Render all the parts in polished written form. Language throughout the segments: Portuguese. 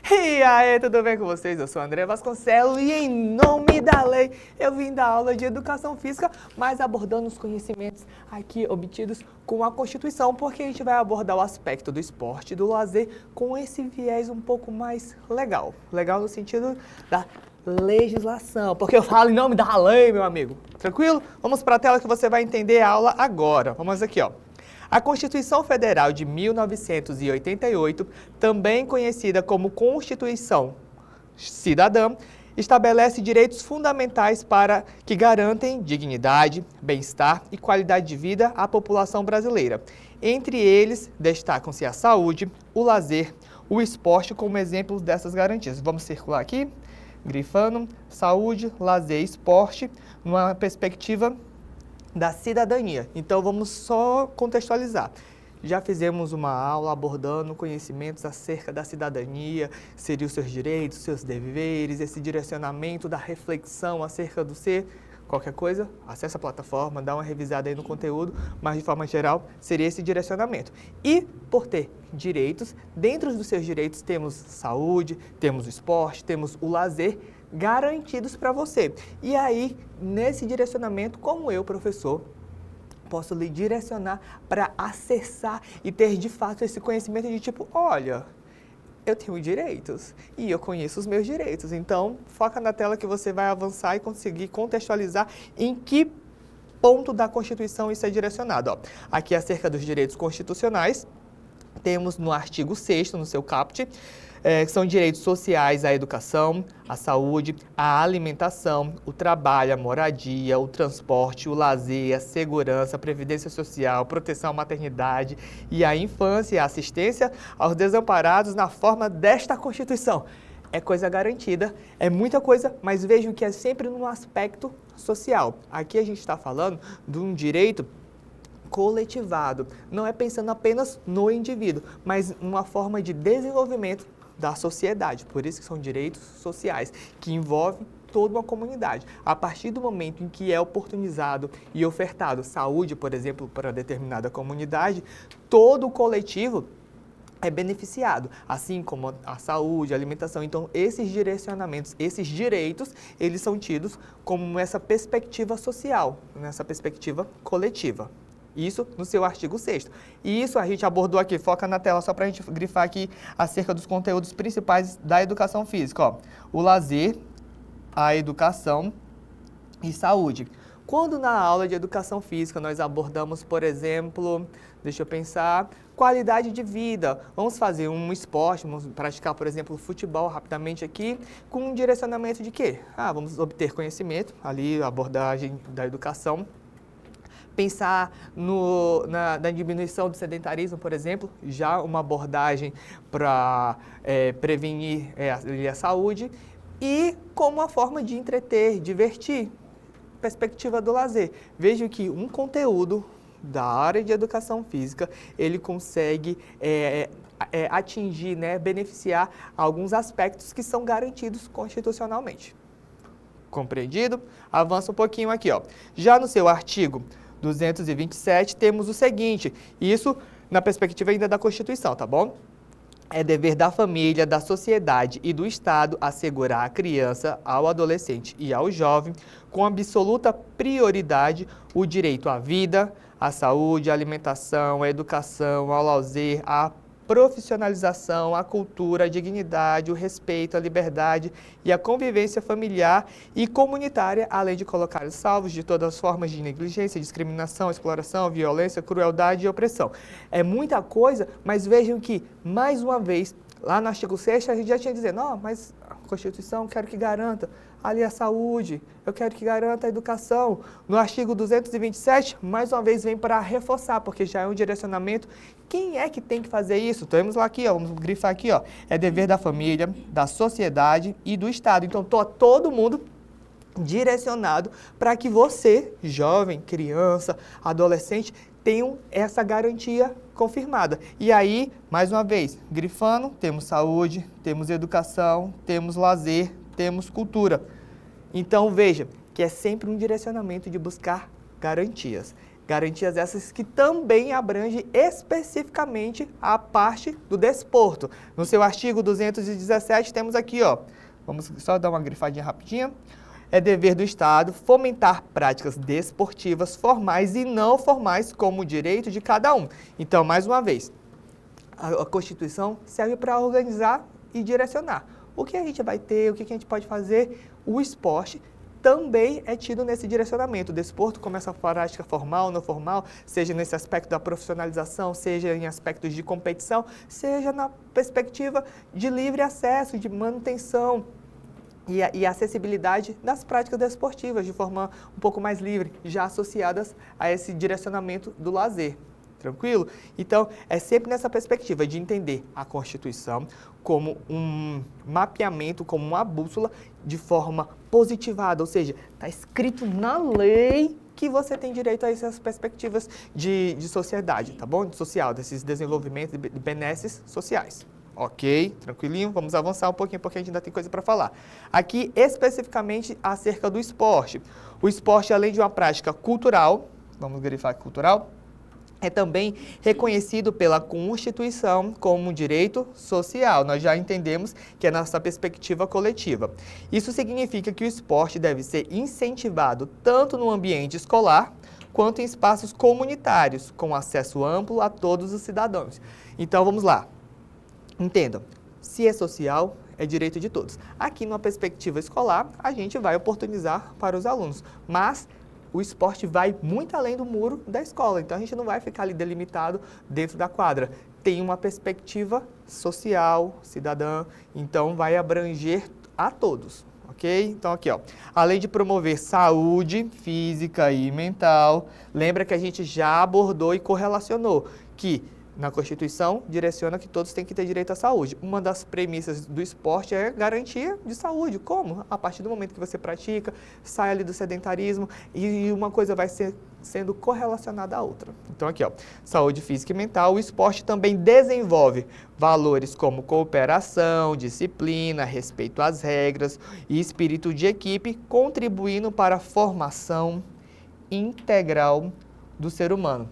E aí, tudo bem com vocês? Eu sou André Vasconcelos e em nome da lei eu vim dar aula de educação física, mas abordando os conhecimentos aqui obtidos com a Constituição, porque a gente vai abordar o aspecto do esporte e do lazer com esse viés um pouco mais legal. Legal no sentido da legislação, porque eu falo em nome da lei, meu amigo. Tranquilo? Vamos para a tela que você vai entender a aula agora. Vamos aqui, ó. A Constituição Federal de 1988, também conhecida como Constituição Cidadã, estabelece direitos fundamentais para que garantem dignidade, bem-estar e qualidade de vida à população brasileira. Entre eles, destacam-se a saúde, o lazer, o esporte como exemplos dessas garantias. Vamos circular aqui, grifando, saúde, lazer e esporte, numa perspectiva da cidadania. Então vamos só contextualizar. Já fizemos uma aula abordando conhecimentos acerca da cidadania, seriam os seus direitos, seus deveres, esse direcionamento da reflexão acerca do ser. Qualquer coisa, acessa a plataforma, dá uma revisada aí no conteúdo, mas de forma geral seria esse direcionamento. E por ter direitos, dentro dos seus direitos temos saúde, temos o esporte, temos o lazer, garantidos para você. E aí, nesse direcionamento, como eu, professor, posso lhe direcionar para acessar e ter de fato esse conhecimento de tipo, olha, eu tenho direitos e eu conheço os meus direitos. Então, foca na tela que você vai avançar e conseguir contextualizar em que ponto da Constituição isso é direcionado. Ó, aqui acerca dos direitos constitucionais, temos no artigo 6º, no seu caput, que são direitos sociais à educação, à saúde, à alimentação, o trabalho, a moradia, o transporte, o lazer, a segurança, a previdência social, proteção à maternidade e à infância e a assistência aos desamparados na forma desta Constituição. É coisa garantida, é muita coisa, mas vejam que é sempre num aspecto social. Aqui a gente está falando de um direito coletivado, não é pensando apenas no indivíduo, mas uma forma de desenvolvimento da sociedade. Por isso que são direitos sociais, que envolvem toda uma comunidade. A partir do momento em que é oportunizado e ofertado saúde, por exemplo, para determinada comunidade, todo o coletivo é beneficiado, assim como a saúde, a alimentação. Então, esses direcionamentos, esses direitos, eles são tidos como essa perspectiva social, nessa perspectiva coletiva. Isso no seu artigo 6º. E isso a gente abordou aqui, foca na tela só para a gente grifar aqui acerca dos conteúdos principais da educação física. Ó. O lazer, a educação e saúde. Quando na aula de educação física nós abordamos, por exemplo, deixa eu pensar, qualidade de vida. Vamos fazer um esporte, vamos praticar, por exemplo, futebol rapidamente aqui, com um direcionamento de quê? Vamos obter conhecimento, ali a abordagem da educação. Pensar na diminuição do sedentarismo, por exemplo, já uma abordagem para prevenir a saúde e como uma forma de entreter, divertir, perspectiva do lazer. Vejo que um conteúdo da área de educação física, ele consegue atingir, beneficiar alguns aspectos que são garantidos constitucionalmente. Compreendido? Avança um pouquinho aqui, ó. Já no seu artigo 227, temos o seguinte, isso na perspectiva ainda da Constituição, tá bom? É dever da família, da sociedade e do Estado assegurar à criança, ao adolescente e ao jovem, com absoluta prioridade, o direito à vida, à saúde, à alimentação, à educação, ao lazer, à profissionalização, a cultura, a dignidade, o respeito, a liberdade e a convivência familiar e comunitária, além de colocar salvos de todas as formas de negligência, discriminação, exploração, violência, crueldade e opressão. É muita coisa, mas vejam que, mais uma vez, lá no artigo 6º, a gente já tinha dizendo, não, mas a Constituição eu quero que garanta ali a saúde, eu quero que garanta a educação. No artigo 227, mais uma vez, vem para reforçar, porque já é um direcionamento. Quem é que tem que fazer isso? Temos lá aqui, ó, vamos grifar aqui, ó, é dever da família, da sociedade e do Estado. Então, todo mundo direcionado para que você, jovem, criança, adolescente, tenham essa garantia confirmada. E aí, mais uma vez, grifando, temos saúde, temos educação, temos lazer, temos cultura. Então, veja que é sempre um direcionamento de buscar garantias. Garantias essas que também abrangem especificamente a parte do desporto. No seu artigo 217 temos aqui, ó, vamos só dar uma grifadinha rapidinha. É dever do Estado fomentar práticas desportivas formais e não formais como direito de cada um. Então, mais uma vez, a Constituição serve para organizar e direcionar. O que a gente vai ter, o que a gente pode fazer, o esporte também é tido nesse direcionamento. O desporto como essa prática formal, não formal, seja nesse aspecto da profissionalização, seja em aspectos de competição, seja na perspectiva de livre acesso, de manutenção e acessibilidade das práticas desportivas de forma um pouco mais livre, já associadas a esse direcionamento do lazer. Tranquilo? Então, é sempre nessa perspectiva de entender a Constituição como um mapeamento, como uma bússola de forma positivada, ou seja, está escrito na lei que você tem direito a essas perspectivas de sociedade, tá bom? De social, desses desenvolvimentos e benesses sociais. Ok, tranquilinho? Vamos avançar um pouquinho, porque a gente ainda tem coisa para falar. Aqui, especificamente, acerca do esporte. O esporte, além de uma prática cultural, vamos grifar cultural, é também reconhecido pela Constituição como um direito social. Nós já entendemos que é nossa perspectiva coletiva. Isso significa que o esporte deve ser incentivado tanto no ambiente escolar, quanto em espaços comunitários, com acesso amplo a todos os cidadãos. Então, vamos lá. Entendam, se é social, é direito de todos. Aqui, numa perspectiva escolar, a gente vai oportunizar para os alunos, mas o esporte vai muito além do muro da escola, então a gente não vai ficar ali delimitado dentro da quadra. Tem uma perspectiva social, cidadã, então vai abranger a todos, ok? Então aqui, ó, além de promover saúde física e mental, lembra que a gente já abordou e correlacionou que na Constituição, direciona que todos têm que ter direito à saúde. Uma das premissas do esporte é garantia de saúde. Como? A partir do momento que você pratica, sai ali do sedentarismo e uma coisa vai sendo correlacionada à outra. Então aqui, ó, saúde física e mental. O esporte também desenvolve valores como cooperação, disciplina, respeito às regras e espírito de equipe, contribuindo para a formação integral do ser humano.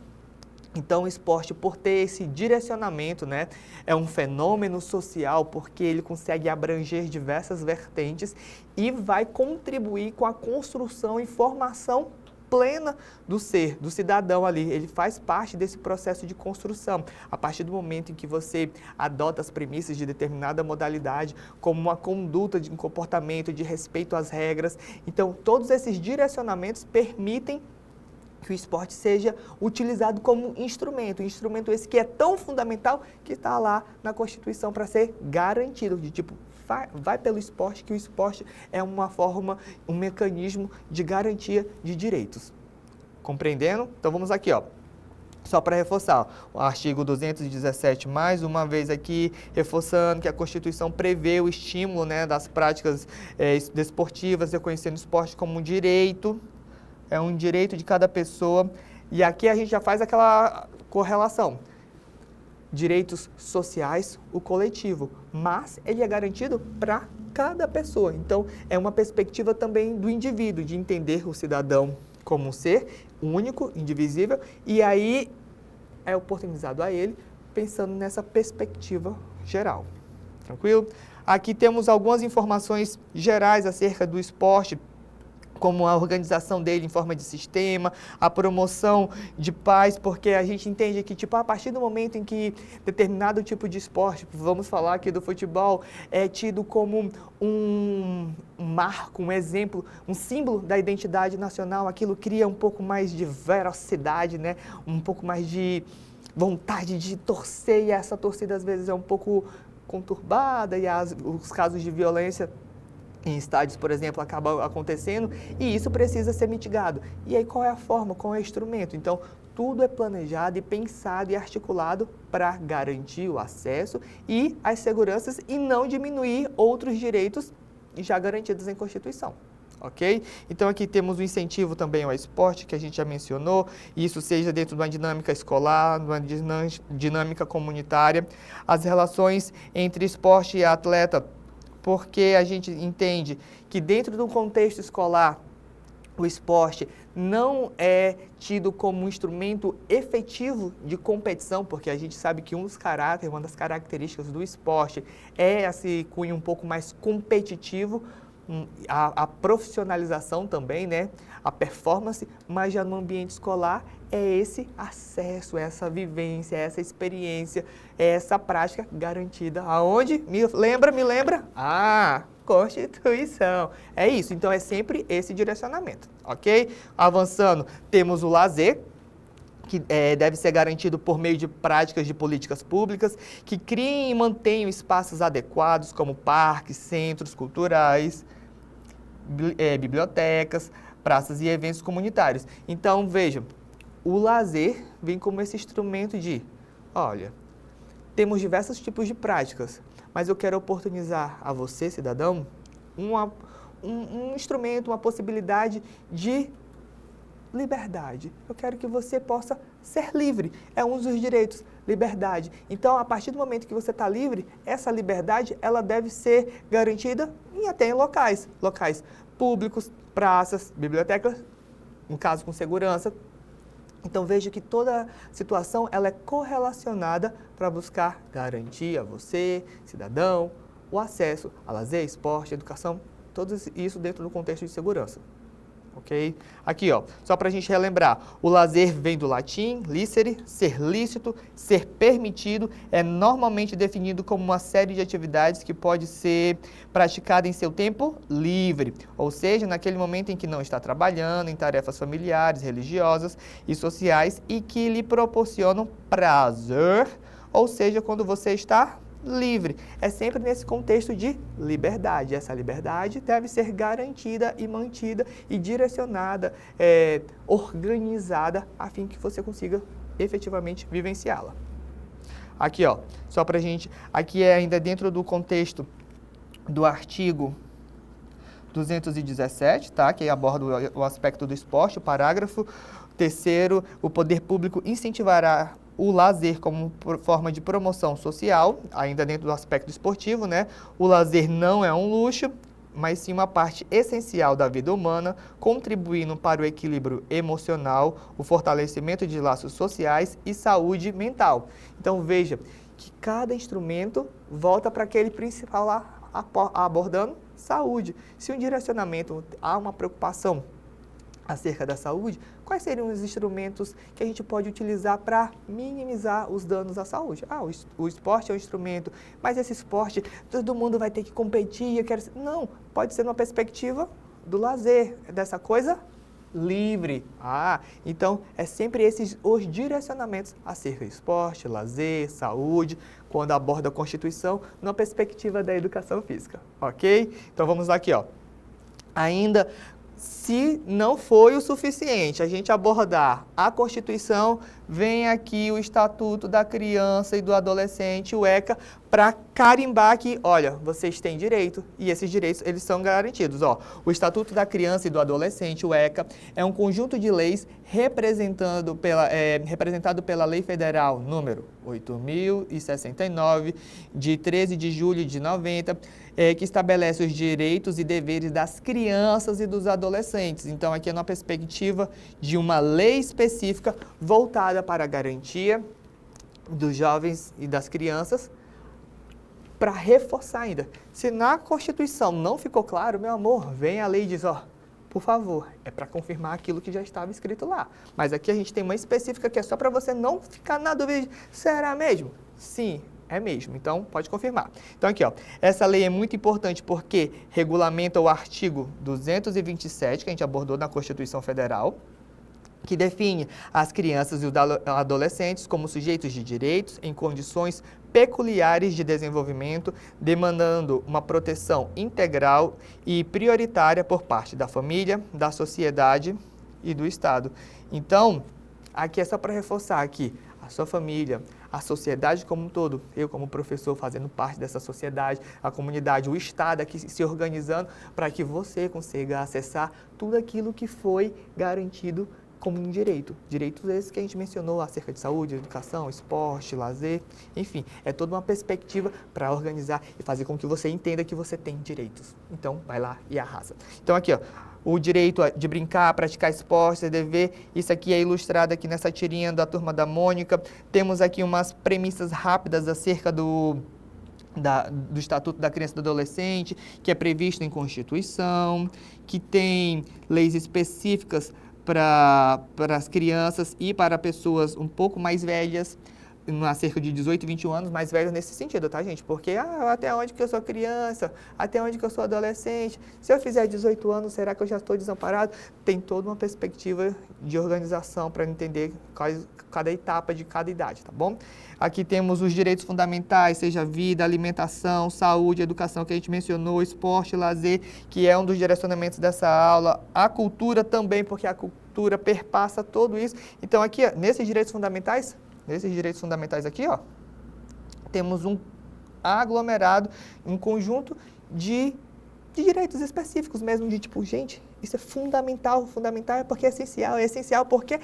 Então, o esporte, por ter esse direcionamento, né, é um fenômeno social porque ele consegue abranger diversas vertentes e vai contribuir com a construção e formação plena do ser, do cidadão ali. Ele faz parte desse processo de construção. A partir do momento em que você adota as premissas de determinada modalidade, como uma conduta de comportamento, de respeito às regras. Então, todos esses direcionamentos permitem que o esporte seja utilizado como instrumento esse que é tão fundamental que está lá na Constituição para ser garantido, de tipo, vai pelo esporte, que o esporte é uma forma, um mecanismo de garantia de direitos. Compreendendo? Então vamos aqui, ó. Só para reforçar, o artigo 217, mais uma vez aqui, reforçando que a Constituição prevê o estímulo, né, das práticas desportivas, reconhecendo o esporte como um direito. É um direito de cada pessoa. E aqui a gente já faz aquela correlação. Direitos sociais, o coletivo. Mas ele é garantido para cada pessoa. Então, é uma perspectiva também do indivíduo, de entender o cidadão como um ser único, indivisível. E aí é oportunizado a ele, pensando nessa perspectiva geral. Tranquilo? Aqui temos algumas informações gerais acerca do esporte, como a organização dele em forma de sistema, a promoção de paz, porque a gente entende que, tipo, a partir do momento em que determinado tipo de esporte, vamos falar aqui do futebol, é tido como um marco, um exemplo, um símbolo da identidade nacional, aquilo cria um pouco mais de veracidade, né? Um pouco mais de vontade de torcer, e essa torcida às vezes é um pouco conturbada, e os casos de violência em estádios, por exemplo, acaba acontecendo, e isso precisa ser mitigado. E aí qual é a forma, qual é o instrumento? Então, tudo é planejado e pensado e articulado para garantir o acesso e as seguranças e não diminuir outros direitos já garantidos em Constituição. Ok? Então, aqui temos o incentivo também ao esporte, que a gente já mencionou, isso seja dentro de uma dinâmica escolar, de uma dinâmica comunitária, as relações entre esporte e atleta, porque a gente entende que dentro do contexto escolar, o esporte não é tido como um instrumento efetivo de competição, porque a gente sabe que uma das características do esporte é esse cunho um pouco mais competitivo, a profissionalização também, né? A performance, mas já no ambiente escolar é esse acesso, essa vivência, essa experiência, essa prática garantida. Aonde? Me lembra? Constituição. É isso, então é sempre esse direcionamento, ok? Avançando, temos o lazer, que deve ser garantido por meio de práticas de políticas públicas que criem e mantenham espaços adequados, como parques, centros culturais, bibliotecas, praças e eventos comunitários. Então, vejam, o lazer vem como esse instrumento de, olha, temos diversos tipos de práticas, mas eu quero oportunizar a você, cidadão, um instrumento, uma possibilidade de liberdade. Eu quero que você possa ser livre. É um dos direitos, liberdade. Então, a partir do momento que você está livre, essa liberdade, ela deve ser garantida até em locais públicos, praças, bibliotecas, no caso com segurança. Então, veja que toda situação ela é correlacionada para buscar garantir a você, cidadão, o acesso a lazer, esporte, educação, tudo isso dentro do contexto de segurança. Ok? Aqui, ó, só para a gente relembrar, o lazer vem do latim, licere, ser lícito, ser permitido, é normalmente definido como uma série de atividades que pode ser praticada em seu tempo livre, ou seja, naquele momento em que não está trabalhando, em tarefas familiares, religiosas e sociais e que lhe proporcionam prazer, ou seja, quando você está livre. É sempre nesse contexto de liberdade. Essa liberdade deve ser garantida e mantida e direcionada, organizada, a fim que você consiga efetivamente vivenciá-la. Aqui, ó, só pra gente, aqui é ainda dentro do contexto do artigo 217, tá? Que aborda o aspecto do esporte, o parágrafo 3º, o poder público incentivará o lazer como forma de promoção social, ainda dentro do aspecto esportivo, né? O lazer não é um luxo, mas sim uma parte essencial da vida humana, contribuindo para o equilíbrio emocional, o fortalecimento de laços sociais e saúde mental. Então, veja que cada instrumento volta para aquele principal lá, abordando saúde. Se um direcionamento há uma preocupação acerca da saúde, quais seriam os instrumentos que a gente pode utilizar para minimizar os danos à saúde? O esporte é um instrumento, mas esse esporte, todo mundo vai ter que competir, Não, pode ser uma perspectiva do lazer, dessa coisa livre. Então, é sempre esses os direcionamentos acerca de esporte, lazer, saúde, quando aborda a Constituição, numa perspectiva da educação física, ok? Então, vamos lá aqui, ó. Ainda, se não foi o suficiente a gente abordar a Constituição, vem aqui o Estatuto da Criança e do Adolescente, o ECA, para carimbar que, olha, vocês têm direito e esses direitos eles são garantidos. Ó, o Estatuto da Criança e do Adolescente, o ECA, é um conjunto de leis representado pela Lei Federal número 8.069, de 13 de julho de 90, que estabelece os direitos e deveres das crianças e dos adolescentes. Então, aqui é uma perspectiva de uma lei específica voltada para a garantia dos jovens e das crianças, para reforçar ainda. Se na Constituição não ficou claro, meu amor, vem a lei e diz, ó, por favor, é para confirmar aquilo que já estava escrito lá. Mas aqui a gente tem uma específica que é só para você não ficar na dúvida de, será mesmo? Sim, é mesmo, então pode confirmar. Então aqui, ó, essa lei é muito importante porque regulamenta o artigo 227, que a gente abordou na Constituição Federal, que define as crianças e os adolescentes como sujeitos de direitos em condições peculiares de desenvolvimento, demandando uma proteção integral e prioritária por parte da família, da sociedade e do Estado. Então, aqui é só para reforçar aqui, a sua família, a sociedade como um todo, eu como professor fazendo parte dessa sociedade, a comunidade, o Estado aqui se organizando para que você consiga acessar tudo aquilo que foi garantido como um direito. Direitos esses que a gente mencionou acerca de saúde, educação, esporte, lazer, enfim. É toda uma perspectiva para organizar e fazer com que você entenda que você tem direitos. Então, vai lá e arrasa. Então, aqui, ó, o direito de brincar, praticar esporte, dever, isso aqui é ilustrado aqui nessa tirinha da Turma da Mônica. Temos aqui umas premissas rápidas acerca do Estatuto da Criança e do Adolescente, que é previsto em Constituição, que tem leis específicas para as crianças e para pessoas um pouco mais velhas, cerca de 18 e 21 anos, mais velhos nesse sentido, tá, gente? Porque, até onde que eu sou criança? Até onde que eu sou adolescente? Se eu fizer 18 anos, será que eu já estou desamparado? Tem toda uma perspectiva de organização para entender cada etapa de cada idade, tá bom? Aqui temos os direitos fundamentais, seja vida, alimentação, saúde, educação, que a gente mencionou, esporte, lazer, que é um dos direcionamentos dessa aula. A cultura também, porque a cultura perpassa tudo isso. Então, aqui, nesses direitos fundamentais aqui, ó, temos um aglomerado, um conjunto de direitos específicos mesmo, de tipo, gente, isso é fundamental porque é essencial porque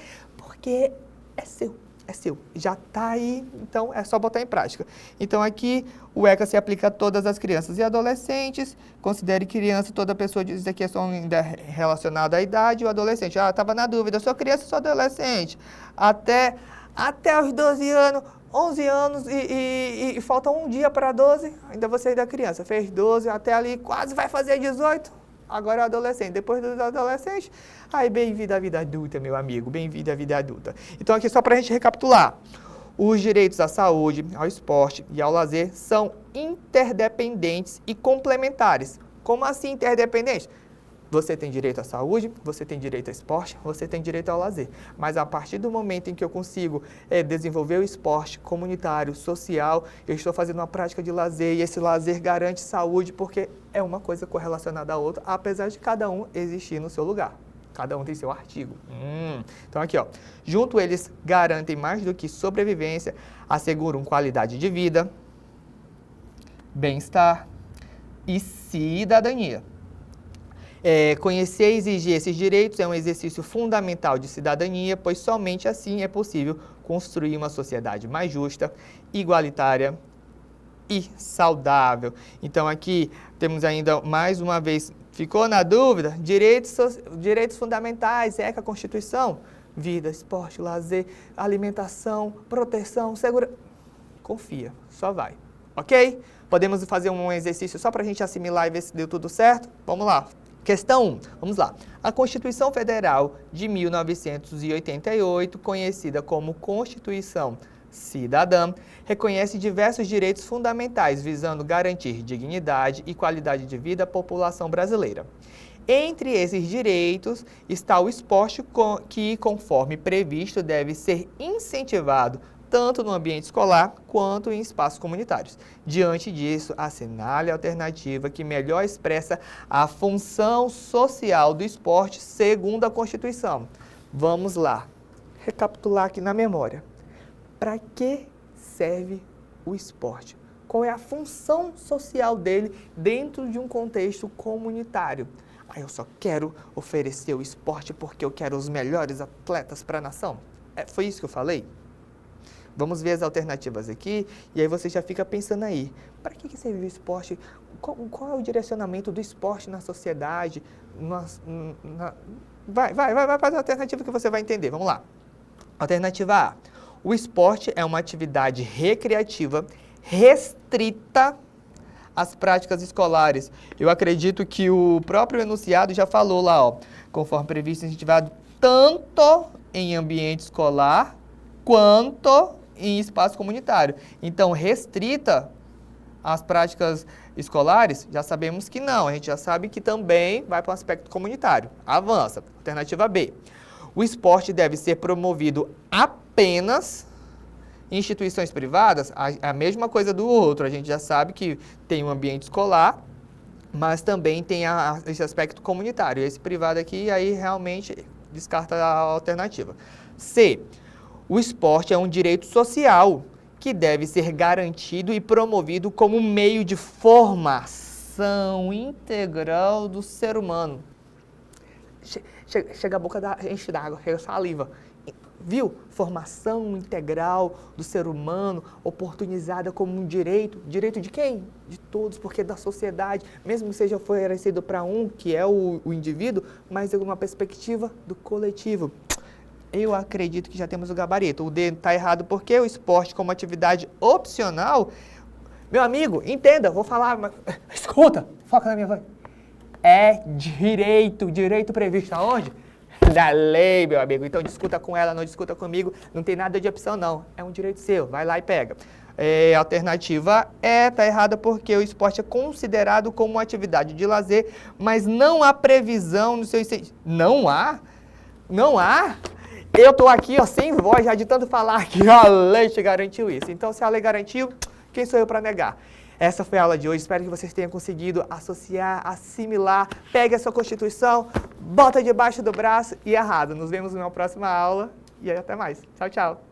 é seu, já está aí, então é só botar em prática. Então aqui o ECA se aplica a todas as crianças e adolescentes, considere criança toda pessoa, diz aqui é só ainda relacionado à idade, o adolescente, estava na dúvida, sou criança ou sou adolescente? Até os 12 anos, 11 anos e falta um dia para 12, ainda você ainda é criança, fez 12, até ali quase vai fazer 18, agora é adolescente. Depois dos adolescentes, aí bem-vindo à vida adulta, meu amigo, bem-vindo à vida adulta. Então aqui só para a gente recapitular, os direitos à saúde, ao esporte e ao lazer são interdependentes e complementares. Como assim interdependentes? Você tem direito à saúde, você tem direito ao esporte, você tem direito ao lazer. Mas a partir do momento em que eu consigo desenvolver o esporte comunitário, social, eu estou fazendo uma prática de lazer e esse lazer garante saúde porque é uma coisa correlacionada à outra, apesar de cada um existir no seu lugar. Cada um tem seu artigo. Então aqui, ó, junto eles garantem mais do que sobrevivência, asseguram qualidade de vida, bem-estar e cidadania. Conhecer e exigir esses direitos é um exercício fundamental de cidadania, pois somente assim é possível construir uma sociedade mais justa, igualitária e saudável. Então aqui temos ainda mais uma vez, ficou na dúvida? Direitos fundamentais, ECA, Constituição, vida, esporte, lazer, alimentação, proteção, segurança. Confia, só vai, ok? Podemos fazer um exercício só para a gente assimilar e ver se deu tudo certo? Vamos lá. Questão 1, vamos lá. A Constituição Federal de 1988, conhecida como Constituição Cidadã, reconhece diversos direitos fundamentais visando garantir dignidade e qualidade de vida à população brasileira. Entre esses direitos está o esporte que, conforme previsto, deve ser incentivado tanto no ambiente escolar quanto em espaços comunitários. Diante disso, assinale a alternativa que melhor expressa a função social do esporte segundo a Constituição. Vamos lá, recapitular aqui na memória. Para que serve o esporte? Qual é a função social dele dentro de um contexto comunitário? Eu só quero oferecer o esporte porque eu quero os melhores atletas para a nação? Foi isso que eu falei? Vamos ver as alternativas aqui, e aí você já fica pensando aí, para que serve o esporte? Qual é o direcionamento do esporte na sociedade? Vai para a alternativa que você vai entender, vamos lá. Alternativa A, o esporte é uma atividade recreativa restrita às práticas escolares. Eu acredito que o próprio enunciado já falou lá, ó, conforme previsto, incentivado tanto em ambiente escolar quanto em espaço comunitário. Então, restrita às práticas escolares, já sabemos que não. A gente já sabe que também vai para o aspecto comunitário. Avança. Alternativa B. O esporte deve ser promovido apenas em instituições privadas. A mesma coisa do outro. A gente já sabe que tem um ambiente escolar, mas também tem esse aspecto comunitário. Esse privado aqui, aí realmente descarta a alternativa. C. O esporte é um direito social que deve ser garantido e promovido como meio de formação integral do ser humano. chega a boca enche d'água, chega saliva. Viu? Formação integral do ser humano, oportunizada como um direito. Direito de quem? De todos, porque da sociedade, mesmo que seja oferecido para um, que é o indivíduo, mas em uma perspectiva do coletivo. Eu acredito que já temos o gabarito. O D está errado porque o esporte como atividade opcional... Meu amigo, entenda, vou falar, mas... Escuta, foca na minha voz. É direito previsto aonde? Da lei, meu amigo. Então discuta com ela, não discuta comigo. Não tem nada de opção, não. É um direito seu. Vai lá e pega. A alternativa está errada porque o esporte é considerado como uma atividade de lazer, mas não há previsão no seu incentivo. Não há? Não há? Eu estou aqui, ó, sem voz, já de tanto falar que a lei te garantiu isso. Então, se a lei garantiu, quem sou eu para negar? Essa foi a aula de hoje. Espero que vocês tenham conseguido associar, assimilar. Pegue a sua Constituição, bota debaixo do braço e arrasa. Nos vemos numa próxima aula e até mais. Tchau, tchau.